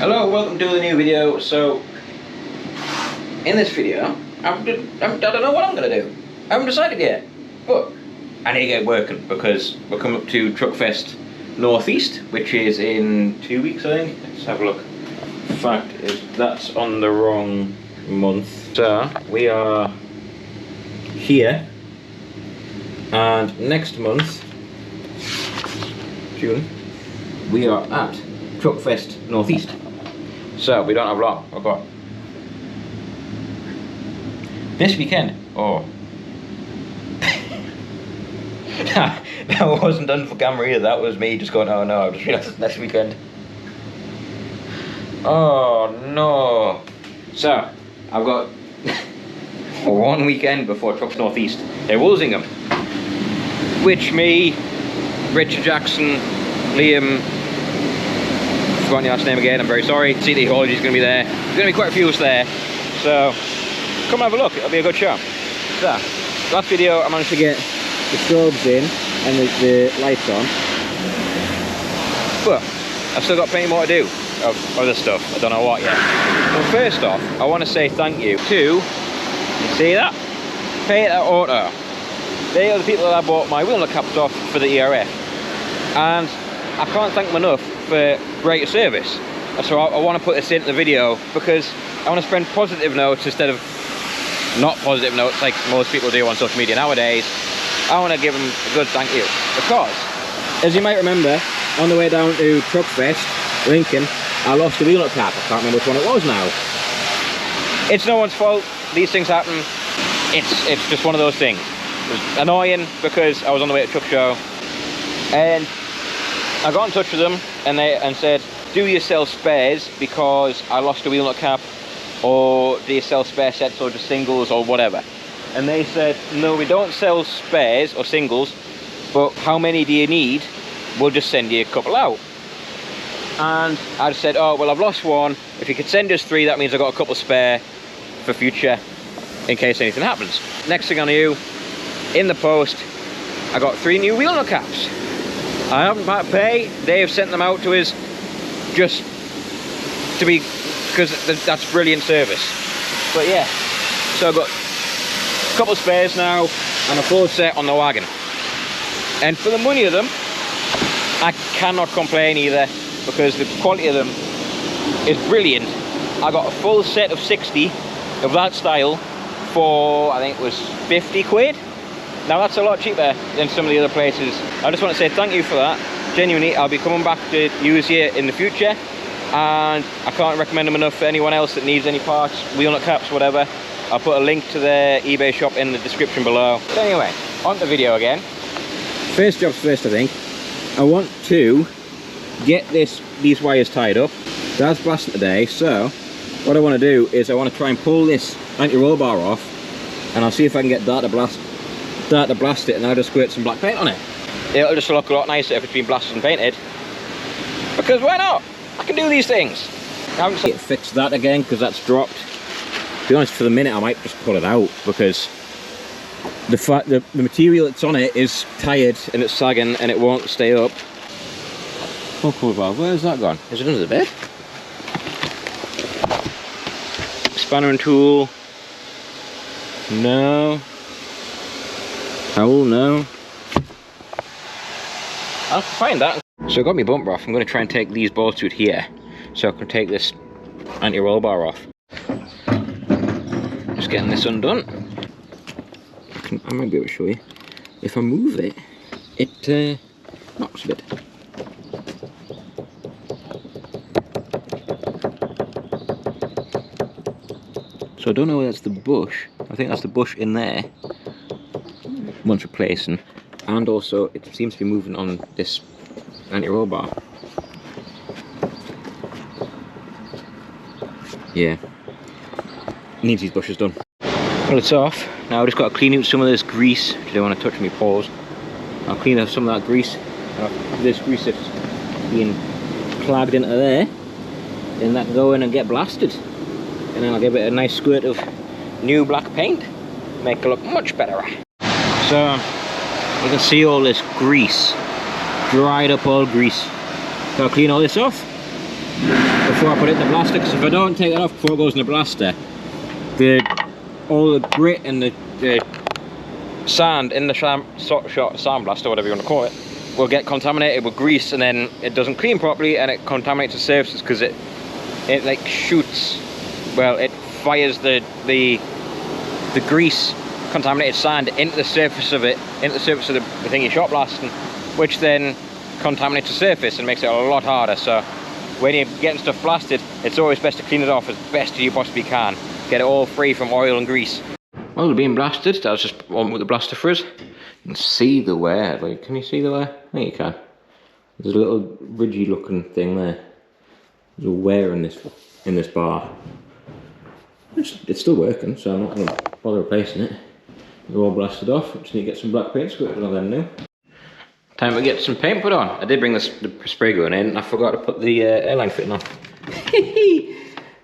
Hello, welcome to the new video. So, in this video, I don't know what I'm going to do. I haven't decided yet, but I need to get working because we're coming up to Truckfest Northeast, which is in 2 weeks, I think. Let's have a look. The fact is, that's on the wrong month. So, we are here, and next month, June, we are at Truckfest Northeast. So we don't have long. I've got this weekend. Oh, that wasn't done for camera either. That was me just going, oh no, I just realised it's next weekend. Oh no. So I've got 1 weekend before Truckfest Northeast. They're Walsingham, which me, Richard Jackson, Liam, forgotten your last name again, I'm very sorry. CD Holiday is going to be there. There's going to be quite a few of us there. So, come have a look, it'll be a good show. So, last video I managed to get the strobes in and the lights on. But, I've still got plenty more to do of other stuff. I don't know what yet. But first off, I want to say thank you to, you see that? Painter Auto. They are the people that I bought my wheel nut caps off for the ERF. And I can't thank them enough for great service. So I want to put this into the video because I want to spread positive notes instead of not positive notes like most people do on social media nowadays. I want to give them a good thank you because, as you might remember, on the way down to Truckfest, Lincoln, I lost the wheel nut cap. I can't remember which one it was now. It's no one's fault. These things happen. It's just one of those things. It was annoying because I was on the way to Truck Show and I got in touch with them and said, do you sell spares because I lost a wheel nut cap, or do you sell spare sets or just singles or whatever? And they said, no, we don't sell spares or singles, but how many do you need? We'll just send you a couple out. And I just said, oh, well, I've lost one. If you could send us 3, that means I've got a couple spare for future in case anything happens. Next thing I knew, in the post, I got 3 new wheel nut caps. I haven't had to pay. They have sent them out to us just to be, because that's brilliant service. But yeah, so I've got a couple of spares now and a full set on the wagon. And for the money of them, I cannot complain either because the quality of them is brilliant. I got a full set of 60 of that style for, I think it was 50 quid. Now that's a lot cheaper than some of the other places. I just want to say thank you for that. Genuinely, I'll be coming back to use you in the future, and I can't recommend them enough for anyone else that needs any parts, wheel nut caps, whatever. I'll put a link to their eBay shop in the description below. But anyway, on to the video again. First job's first, I think. I want to get these wires tied up. Dad's blasting today, so what I want to do is I want to try and pull this anti-roll bar off, and I'll see if I can get Dad to blast it, and I'll just squirt some black paint on it. It'll just look a lot nicer if it's been blasted and painted, because why not? I can do these things. I haven't fixed that again because that's dropped. To be honest, for the minute I might just pull it out because the material that's on it is tired and it's sagging and it won't stay up. Oh cool valve, where's that gone? Is it under the bed? Spanner and tool. No. Towel, no. I'll find that. So I got my bumper off. I'm going to try and take these bolts to it here so I can take this anti-roll bar off. Just getting this undone. I might be able to show you. If I move it, it knocks a bit. So I don't know whether that's the bush. I think that's the bush in there. Once replacing, and also it seems to be moving on this anti-roll bar. Yeah, needs these bushes done. Well, it's off now. I've just got to clean out some of this grease. I don't want to touch my paws. I'll clean up some of that grease. This grease that's being clagged into there, then that can go in and get blasted, and then I'll give it a nice squirt of new black paint, make it look much better. So you can see all this grease, dried up old grease. So I'll clean all this off before I put it in the blaster, because if I don't take that off before it goes in the blaster, all the grit and the sand in the sandblast, or whatever you want to call it, will get contaminated with grease, and then it doesn't clean properly and it contaminates the surfaces, because it like shoots, well, it fires the grease contaminated sand into the surface of it, into the surface of the thing you're shot blasting, which then contaminates the surface and makes it a lot harder. So when you're getting stuff blasted, it's always best to clean it off as best as you possibly can, get it all free from oil and grease. Well, they're being blasted. That was just one with the blaster for us. You can see the wear. Like, can you see the wear? I think you can. There's a little ridgy looking thing there. There's a wear in this bar. It's still working, so I'm not going to bother replacing it. They're all blasted off. Just need to get some black paint squirted on them now. Time to get some paint put on. I did bring the spray gun in, and I forgot to put the airline fitting on.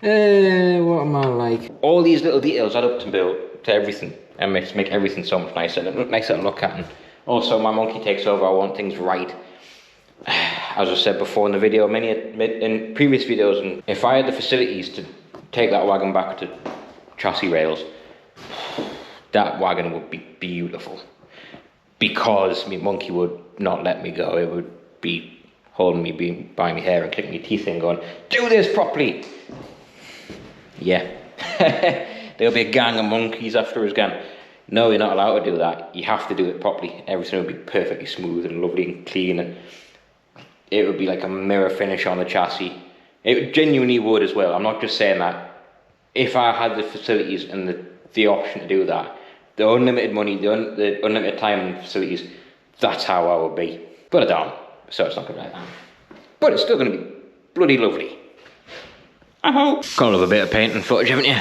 What am I like? All these little details add up to everything, and make everything so much nicer to look at. And also, my monkey takes over. I want things right. As I said before in the video, in previous videos, and if I had the facilities to take that wagon back to chassis rails, that wagon would be beautiful. Because my monkey would not let me go. It would be holding me by my hair and kicking my teeth in, going, "Do this properly." Yeah. There'll be a gang of monkeys after us going, "No, you're not allowed to do that. You have to do it properly. Everything would be perfectly smooth and lovely and clean, and it would be like a mirror finish on the chassis." It genuinely would as well. I'm not just saying that. If I had the facilities and the option to do that, the unlimited money, the unlimited time and facilities, that's how I would be. But I don't, so it's not going to be like that. But it's still going to be bloody lovely. I hope. Got to love a bit of painting footage, haven't you?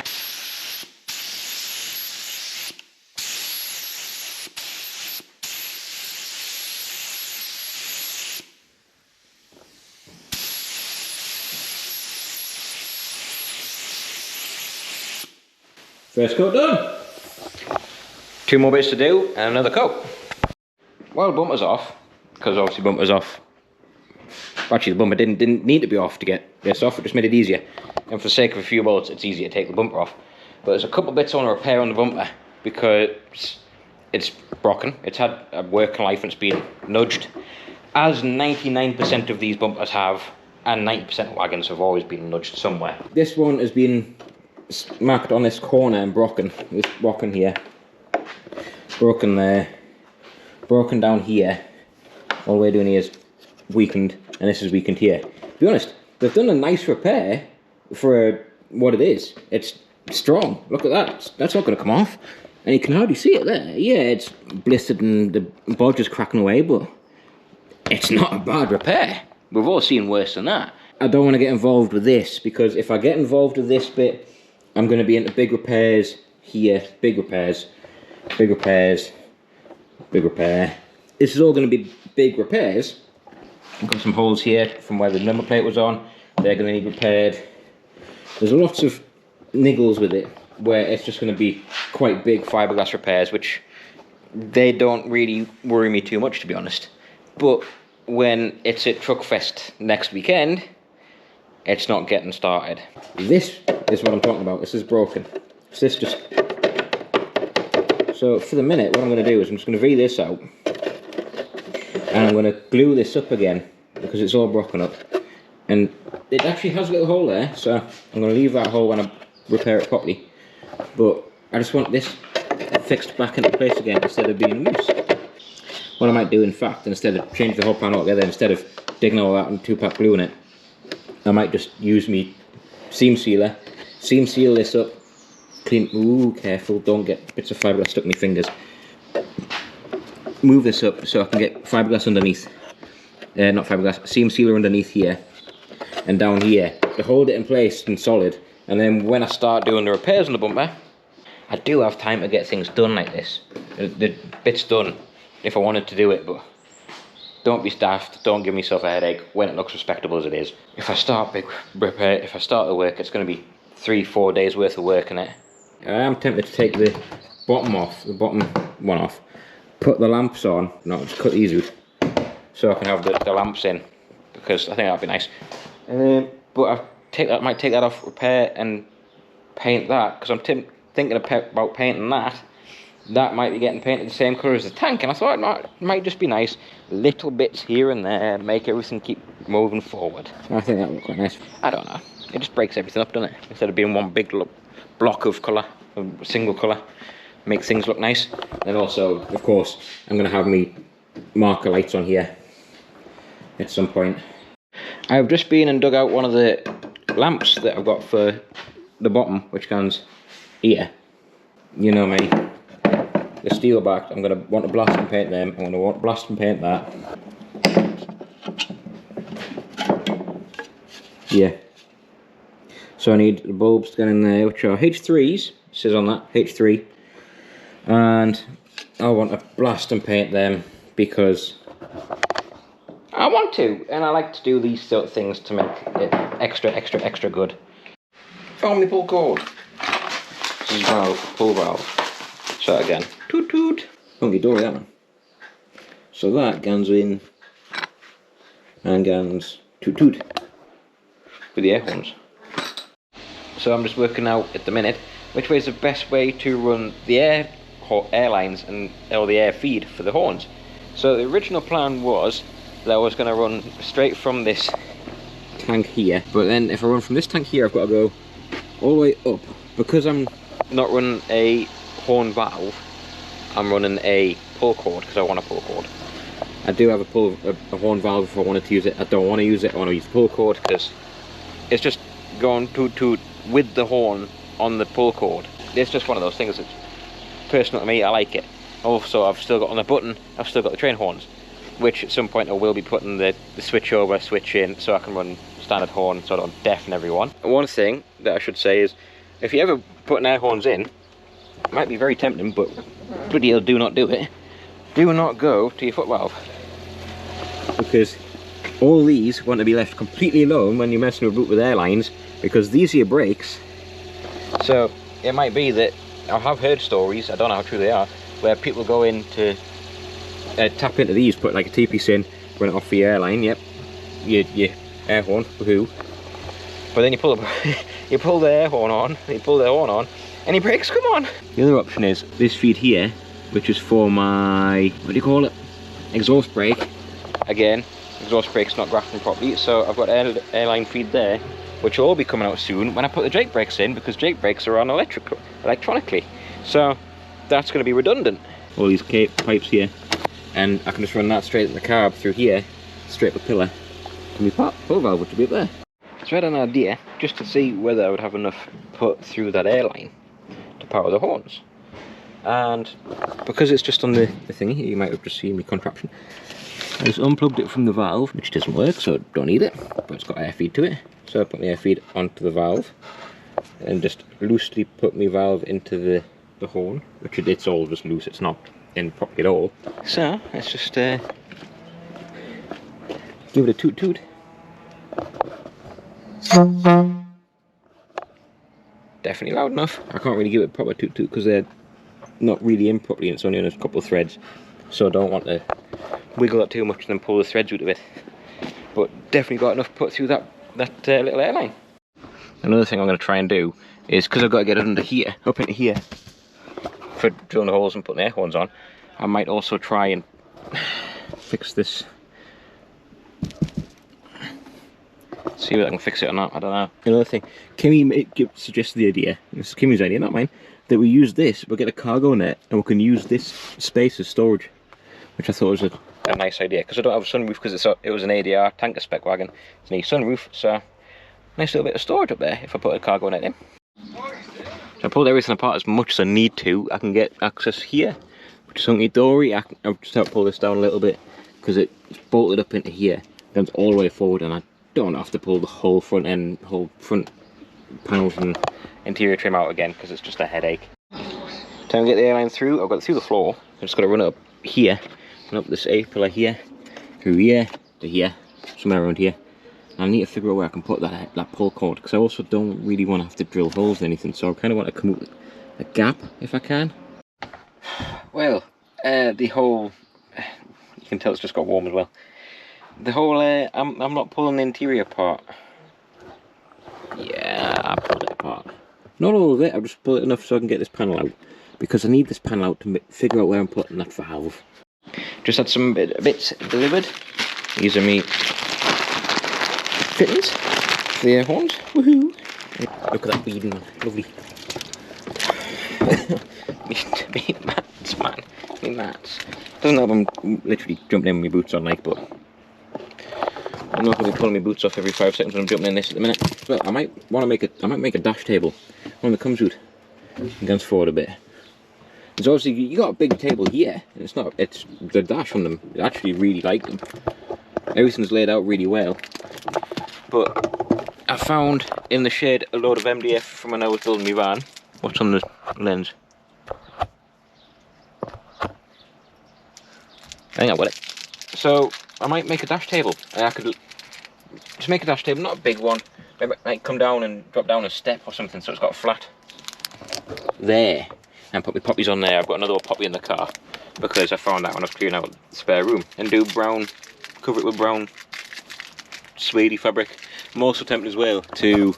First coat done. 2 more bits to do and another coat. Well, the bumper's off, because obviously the bumper's off. Actually, the bumper didn't need to be off to get this off, it just made it easier. And for the sake of a few bullets, it's easier to take the bumper off. But there's a couple of bits I want to repair on the bumper, because it's broken. It's had a working life and it's been nudged. As 99% of these bumpers have, and 90% of wagons have always been nudged somewhere. This one has been marked on this corner and broken. It's broken here. Broken there. Broken down here. All the way down here is weakened, and this is weakened here. To be honest, they've done a nice repair for what it is. It's strong. Look at that. That's not going to come off. And you can hardly see it there. Yeah, it's blistered and the bodge is cracking away, but it's not a bad repair. We've all seen worse than that. I don't want to get involved with this, because if I get involved with this bit, I'm going to be into big repairs here, big repairs, big repairs, big repair. This is all going to be big repairs. I've got some holes here from where the number plate was on. They're going to need repaired. There's lots of niggles with it, where it's just going to be quite big fiberglass repairs, which they don't really worry me too much, to be honest. But when it's at Truckfest next weekend, it's not getting started. This is what I'm talking about. This is broken. So for the minute, what I'm going to do is I'm just going to V this out, and I'm going to glue this up again, because it's all broken up. And it actually has a little hole there, so I'm going to leave that hole when I repair it properly. But I just want this fixed back into place again instead of being loose. What I might do, in fact, instead of change the whole plan altogether, instead of digging all that and 2-pack gluing it, I might just use me seam sealer, seam seal this up, clean, ooh, careful, don't get bits of fiberglass stuck in my fingers. Move this up so I can get fiberglass underneath, not fiberglass, seam sealer underneath here, and down here, to hold it in place and solid. And then when I start doing the repairs on the bumper, I do have time to get things done like this. The bit's done, if I wanted to do it, but don't be daft, don't give myself a headache when it looks respectable as it is. If I start big repair, if I start the work, it's going to be 3-4 days worth of work in it. I am tempted to take the bottom off, the bottom one off, put the lamps on, no, just cut these out, so I can have the lamps in, because I think that'd be nice. But I've might take that off, repair and paint that, because I'm thinking about painting that. That might be getting painted the same colour as the tank, and I thought it might just be nice, little bits here and there, make everything keep moving forward. I think that would look quite nice. I don't know, it just breaks everything up, doesn't it? Instead of being one big block of colour, a single colour, makes things look nice. And also, of course, I'm going to have me marker lights on here at some point. I've just been and dug out one of the lamps that I've got for the bottom, which goes here. You know me. The steel back, I'm going to want to blast and paint them. I'm going to want to blast and paint that. Yeah. So I need the bulbs to go in there, which are H3s. It says on that, H3. And I want to blast and paint them because I want to. And I like to do these sort of things to make it extra good. Found me pull cord. Valve, pull valve. Try again. Toot toot. Funky door, that one. So that goes in and goes toot toot with the air horns. So I'm just working out at the minute which way is the best way to run the air lines and or the air feed for the horns. So the original plan was that I was going to run straight from this tank here, but then if I run from this tank here, I've got to go all the way up. Because I'm not running a horn valve, I'm running a pull cord because I want a pull cord. I do have a horn valve if I wanted to use it. I don't want to use it. I want to use the pull cord because it's just going toot toot with the horn on the pull cord. It's just one of those things that's personal to me. I like it. Also, I've still got on the button, I've still got the train horns, which at some point I will be putting the switch over, switch in, so I can run standard horn so I don't deafen everyone. And one thing that I should say is, if you ever put an air horns in, it might be very tempting, but bloody hell, do not do it. Do not go to your foot valve, because all these want to be left completely alone when you're messing with airlines, because these are your brakes. So it might be that, I have heard stories, I don't know how true they are, where people go in to tap into these, put like a T-piece in, run it off the airline, yep, your air horn, woohoo. But then you pull the air horn on, you pull the horn on, and he brakes, come on! The other option is this feed here, which is for my, what do you call it? Exhaust brake. Again, exhaust brake's not grafting properly, so I've got airline feed there, which will all be coming out soon when I put the Jake brakes in, because Jake brakes are on electronically. So that's going to be redundant. All these pipes here, and I can just run that straight at the carb through here, straight up the pillar, and my pull valve which will be up there. So I had an idea, just to see whether I would have enough put through that airline to power the horns. And because it's just on the thingy, you might have just seen my contraption, I just unplugged it from the valve, which doesn't work, so I don't need it, but it's got air feed to it. So I put my air feed onto the valve, and just loosely put my valve into the horn, which it's all just loose, it's not in properly at all. So let's just give it a toot toot. Definitely loud enough. I can't really give it a proper toot toot because they're not really in properly and it's only on a couple of threads, so I don't want to wiggle it too much and then pull the threads out of it. But definitely got enough put through that little airline. Another thing I'm going to try and do is, because I've got to get it under here, up into here, for drilling the holes and putting air horns on, I might also try and fix this. See if I can fix it or not, I don't know. Another thing, Kimmy suggested the idea, this is Kimmy's idea, not mine, that we use this, we'll get a cargo net and we can use this space as storage, which I thought was a nice idea, because I don't have a sunroof, because it was an ADR tanker spec wagon, it's a sunroof, so nice little bit of storage up there if I put a cargo net in. So I pulled everything apart as much as I need to. I can get access here, which is hunky dory. I've just had to pull this down a little bit because it's bolted up into here, goes all the way forward, and I don't have to pull the whole front end, whole front panels and interior trim out again because it's just a headache. Time to get the airline through. I've got it through the floor. I've just got to run it up here, and up this A-pillar here, through here to here, somewhere around here. I need to figure out where I can put that pull cord, because I also don't really want to have to drill holes or anything, so I kind of want to come up with a gap if I can. Well, the whole, you can tell it's just got warm as well. The whole, I'm not pulling the interior apart. Not all of it, I've just pulled it enough so I can get this panel out. Because I need this panel out to figure out where I'm putting that valve. Just had some bits delivered. These are me fittings for the Airhorns. Woohoo! Look at that beading, lovely. Me mats, man. Me mats. Doesn't help I'm literally jumping in with my boots on, like, but I'm not going to be pulling my boots off every 5 seconds when I'm jumping in this at the minute. But I might want to make a dash table. One that comes with and goes forward a bit. There's obviously, you got a big table here, and it's the dash on them, I actually really like them. Everything's laid out really well. But I found in the shed a load of MDF from when I was building my van. What's on the lens? I think I got it. So I might make a dash table. I could just make a dash table, not a big one. Maybe I might come down and drop down a step or something so it's got a flat there. And put my poppies on there. I've got another poppy in the car because I found that when I was clearing out the spare room. And do brown, cover it with brown suede fabric. I'm also tempted as well to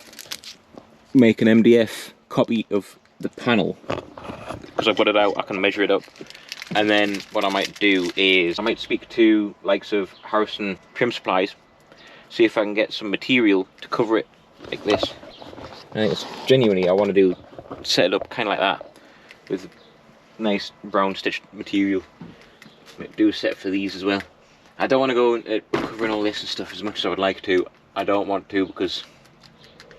make an MDF copy of the panel because I've got it out, I can measure it up. And then what I might do is I might speak to likes of Harrison Trim Supplies, see if I can get some material to cover it like this. I think it's genuinely, I want to set it up kind of like that with nice brown stitched material. Do a set for these as well. I don't want to go covering all this and stuff as much as I would like to. I don't want to because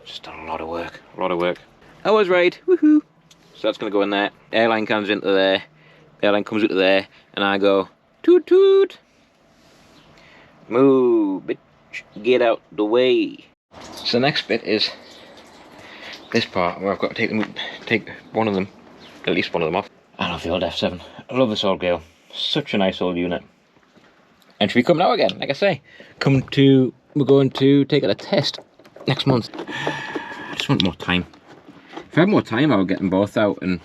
it's just a lot of work. I was right, woohoo! So that's going to go in there. Airline comes into there. Airline comes into there, and I go toot toot. Move, bitch, get out the way. So the next bit is this part where I've got to take one of them, at least one of them off. I love the old F7. I love this old girl. Such a nice old unit. And she'll be coming out again, like I say. We're going to take it a test next month. I just want more time. If I had more time, I would get them both out, and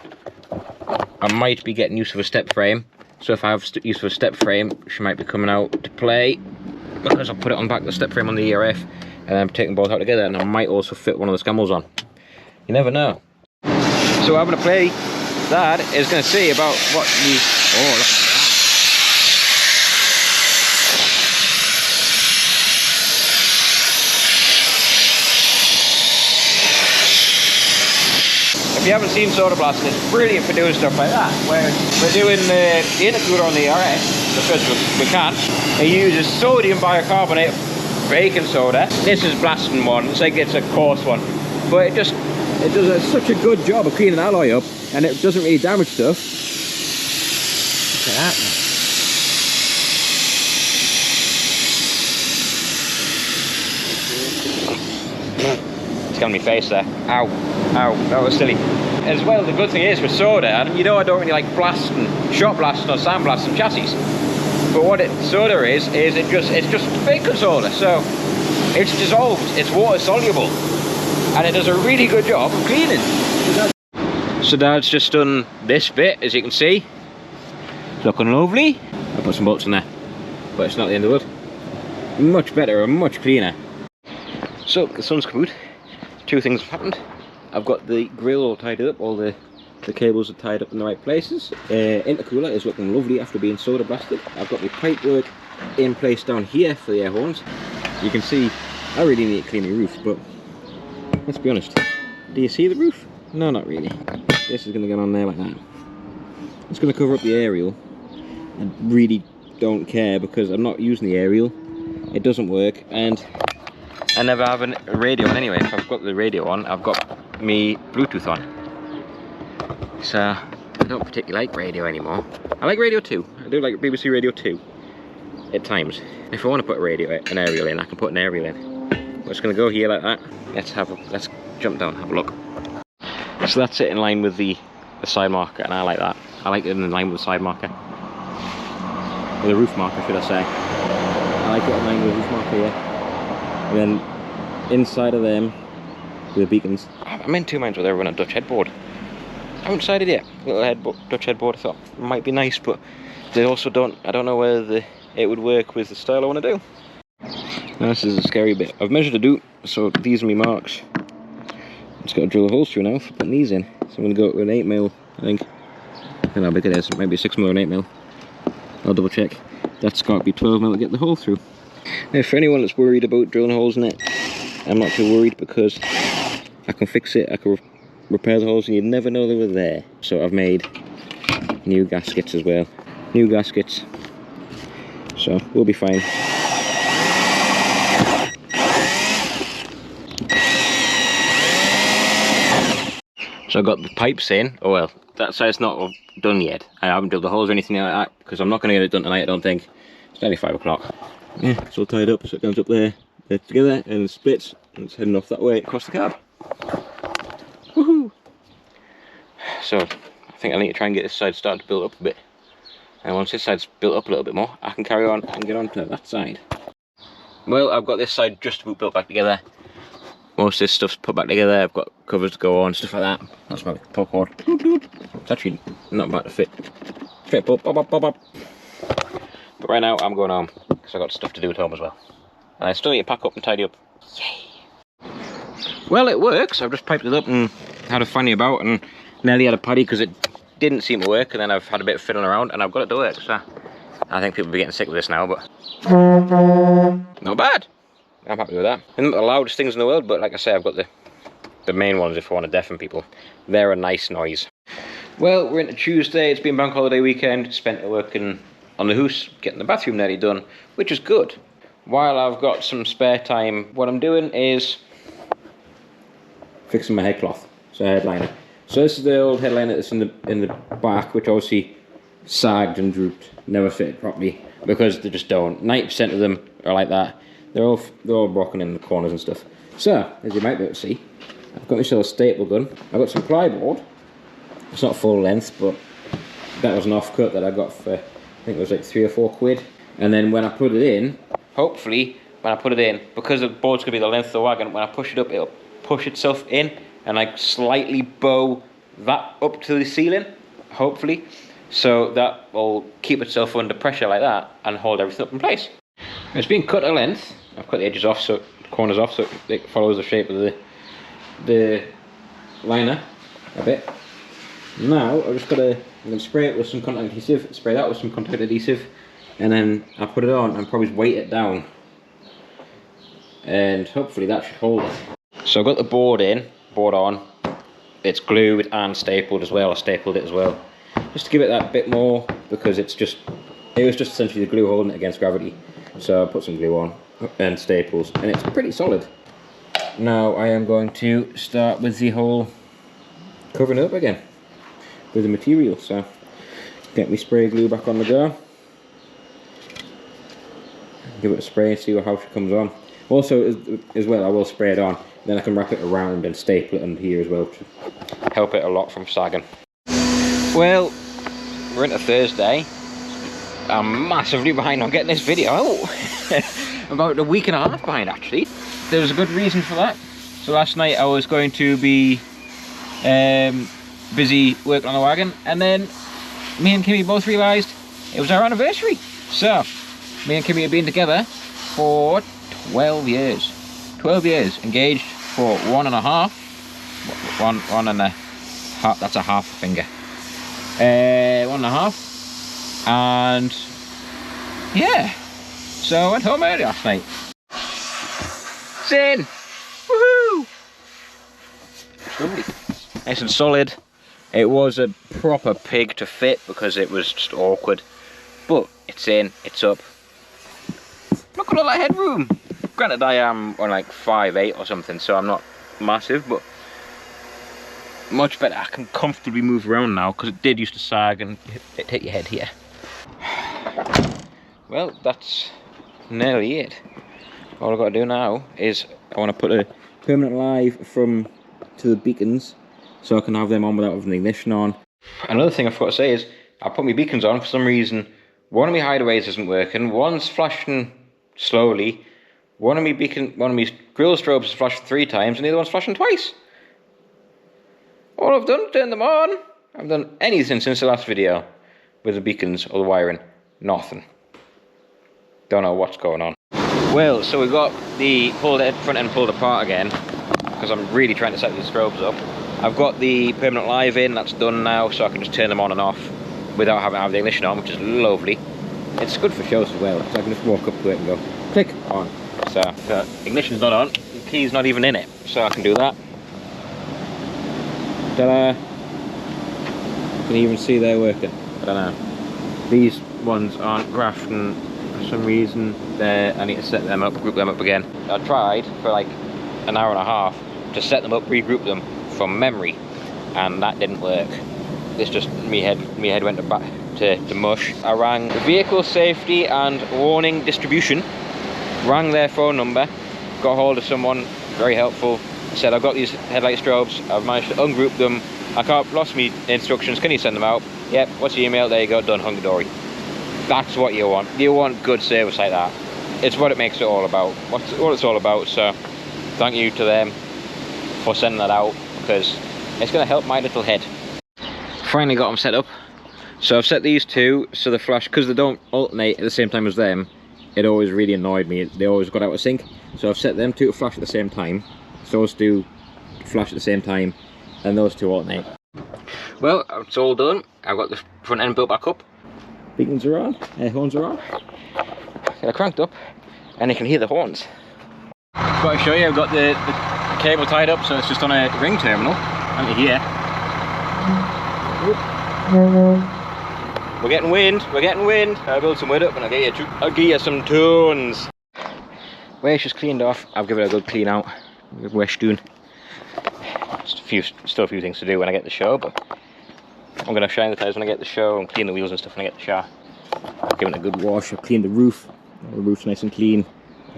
I might be getting use of a step frame. So if I have use of a step frame, she might be coming out to play because I'll put it on back the step frame on the ERF, and then take them both out together, and I might also fit one of the scammels on. You never know. So having a play, Dad is going to see about what the... Oh, look. If you haven't seen soda blasting, it's brilliant for doing stuff like that. Where we're doing the intercooler on the ERF, because we can't. It uses sodium bicarbonate, baking soda. This is blasting one, it's like it's a coarse one. But it does such a good job of cleaning alloy up, and it doesn't really damage stuff. Look at that, man. It's got on my face there. Ow, ow, that was silly. As well, the good thing is with soda, and you know I don't really like blasting, shot blasting or sand blasting chassis. But what soda is it's just baking soda. So it's dissolved, it's water soluble, and it does a really good job of cleaning. So Dad's just done this bit, as you can see. It's looking lovely. I put some bolts in there, but it's not the end of the world. Much better and much cleaner. So the sun's come out. Two things have happened. I've got the grill all tied up, all the cables are tied up in the right places. Intercooler is looking lovely after being soda blasted. I've got my pipe work in place down here for the Airhorns. You can see I really need to clean the roof, but let's be honest. Do you see the roof? No, not really. This is going to go on there like that. It's going to cover up the aerial. I really don't care because I'm not using the aerial. It doesn't work, and I never have a radio on anyway. If I've got the radio on, I've got me Bluetooth on. So I don't particularly like radio anymore. I like Radio 2. I do like BBC Radio 2 at times. If I want to put an aerial in, I can put an aerial in. We're just going to go here like that. Let's jump down, have a look. So that's it in line with the side marker, and I like that. I like it in line with the side marker. Or the roof marker, should I say. I like it in line with the roof marker, yeah. And then inside of them, with the beacons. I'm in two minds whether I run a Dutch headboard. I haven't decided yet. Little Dutch headboard, I thought it might be nice, but they also I don't know whether it would work with the style I want to do. Now this is a scary bit. I've measured a doot, so these are my marks. Just got to drill the holes through now for putting these in. So I'm going to go with an 8mm, I think. I don't know how big it is, maybe 6mm and 8mm. I'll double check. That's got to be 12mm to get the hole through. Now for anyone that's worried about drilling holes in it, I'm not too worried because I can fix it, I can repair the holes and you'd never know they were there. So I've made new gaskets as well. New gaskets. So we'll be fine. So I've got the pipes in. Oh well, that side's not done yet. I haven't drilled the holes or anything like that because I'm not going to get it done tonight, I don't think. It's nearly 5 o'clock. Yeah, it's all tied up, so it comes up there. They're together and it splits and it's heading off that way across the cab. Woohoo! So I think I need to try and get this side started to build up a bit. And once this side's built up a little bit more, I can carry on and get on to that side. Well, I've got this side just about built back together. Most of this stuff's put back together. I've got covers to go on, stuff like that. That's my pull cord. It's actually not bad to fit. Straight pop, pop, pop, pop. But right now I'm going home because I've got stuff to do at home as well. And I still need to pack up and tidy up. Yay! Well, it works. I've just piped it up and had a fanny about and nearly had a paddy because it didn't seem to work. And then I've had a bit of fiddling around and I've got it to work. So I think people will be getting sick of this now, but not bad. I'm happy with that. They're not the loudest things in the world, but like I say, I've got the main ones if I want to deafen people. They're a nice noise. Well, we're into Tuesday. It's been bank holiday weekend. Spent it working on the house, getting the bathroom nearly done, which is good. While I've got some spare time, what I'm doing is fixing my head cloth, so headliner. So this is the old headliner that's in the back, which obviously sagged and drooped, never fitted properly because they just don't. 90% of them are like that. They're all broken in the corners and stuff. So, as you might be able to see, I've got myself a staple gun. I've got some plyboard. It's not full length, but that was an offcut that I got for, I think it was like 3 or 4 quid. And then when I put it in, hopefully, when I put it in, because the board's going to be the length of the wagon, when I push it up, it'll push itself in and like slightly bow that up to the ceiling, hopefully. So that will keep itself under pressure like that and hold everything up in place. It's been cut to length. I've cut the edges off, so the corners off, so it follows the shape of the liner a bit. Now I'm going to spray it with some contact adhesive, spray that with some contact adhesive, and then I'll put it on and probably weight it down. And hopefully that should hold it. So I've got the board on. It's glued and stapled as well. I stapled it as well, just to give it that bit more because it was just essentially the glue holding it against gravity. So I put some glue on and staples, and it's pretty solid. Now I am going to start with the whole covering it up again with the material. So get my spray glue back on the go. Give it a spray and see how she comes on. Also, as well, I will spray it on. Then I can wrap it around and staple it under here as well to help it a lot from sagging. Well, we're into Thursday. I'm massively behind on getting this video out. About a week and a half behind actually. There's a good reason for that. So last night I was going to be busy working on the wagon, and then me and Kimmy both realised it was our anniversary. So me and Kimmy have been together for 12 years. 12 years, engaged for 1.5. One and a half, that's a half finger. 1.5. And yeah, so I went home early last night. It's in! Woohoo! Lovely. Nice and solid. It was a proper pig to fit because it was just awkward. But it's in, it's up. Look at all that headroom! Granted, I am on like 5'8" or something, so I'm not massive, but much better. I can comfortably move around now because it did used to sag and hit your head here. Well, that's nearly it. All I've got to do now is I want to put a permanent live to the beacons so I can have them on without having the ignition on. Another thing I forgot to say is I put my beacons on for some reason. One of my hideaways isn't working, one's flashing slowly, one of my grill strobes is flashing 3 times and the other one's flashing twice. All I've done, turned them on. I haven't done anything since the last video with the beacons or the wiring. Nothing. Don't know what's going on. Well, so we've got the front end pulled apart again because I'm really trying to set these strobes up. I've got the permanent live in, that's done now, so I can just turn them on and off without having to have the ignition on, which is lovely. It's good for shows as well, so I can just walk up to it and go click on. So the ignition's not on, the key's not even in it, so I can do that. Ta-da! You can even see they're working. I don't know. These ones aren't grafting for some reason. I need to set them up, group them up again. I tried for like an hour and a half to set them up, regroup them from memory, and that didn't work. It's just me head went back to mush. I rang vehicle safety and warning distribution, rang their phone number, got hold of someone very helpful, said I've got these headlight strobes, I've managed to ungroup them, I can't lost me instructions, can you send them out? Yep, what's your email? There you go, done, hunky-dory. That's what you want. You want good service like that. It's what it makes it all about. What it's all about. So thank you to them for sending that out, because it's going to help my little head. Finally got them set up. So I've set these two so the flash, because they don't alternate at the same time as them, it always really annoyed me. They always got out of sync. So I've set them two to flash at the same time. So those two flash at the same time, and those two alternate. Well, it's all done. I've got the front end built back up. Beacons are on, air horns are on. They're cranked up, and you can hear the horns. Got to show you, I've got the cable tied up, so it's just on a ring terminal under here. We're getting wind, we're getting wind. I'll build some wood up and I'll give you some tunes. Where it's just cleaned off, I'll give it a good clean out. We're doing. Still a few things to do when I get the show, but I'm going to shine the tyres when I get the show and clean the wheels and stuff when I get the show. I've given it a good wash, I've cleaned the roof. The roof's nice and clean.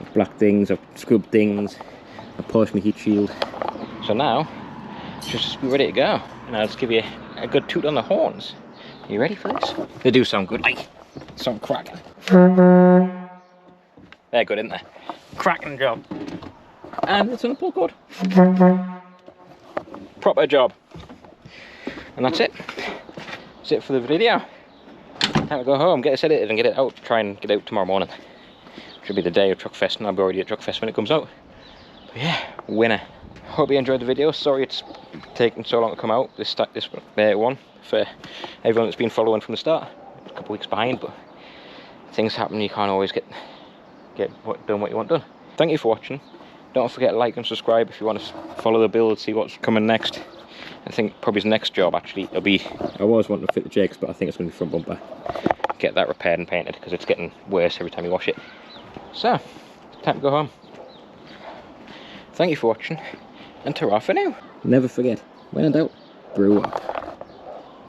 I've blacked things, I've scrubbed things, I've polished my heat shield. So now, just be ready to go. And I'll just give you a good toot on the horns. Are you ready for this? They do sound good. Like, sound cracking. They're good, isn't they? Cracking job. And it's on the pull cord. Proper job. And that's it. That's it for the video. Time to go home, get this edited and get it out. Try and get it out tomorrow morning. Should be the day of Truckfest, and I'll be already at Truckfest when it comes out. But yeah, winner. Hope you enjoyed the video. Sorry it's taken so long to come out. This one for everyone that's been following from the start. A couple of weeks behind, but things happen. You can't always get done what you want done. Thank you for watching. Don't forget to like and subscribe if you want to follow the build, see what's coming next. I think probably his next job actually it'll be. I was wanting to fit the jakes, but I think it's going to be front bumper. Get that repaired and painted because it's getting worse every time you wash it. So, time to go home. Thank you for watching, and ta-ra for now. Never forget, when in doubt, brew up.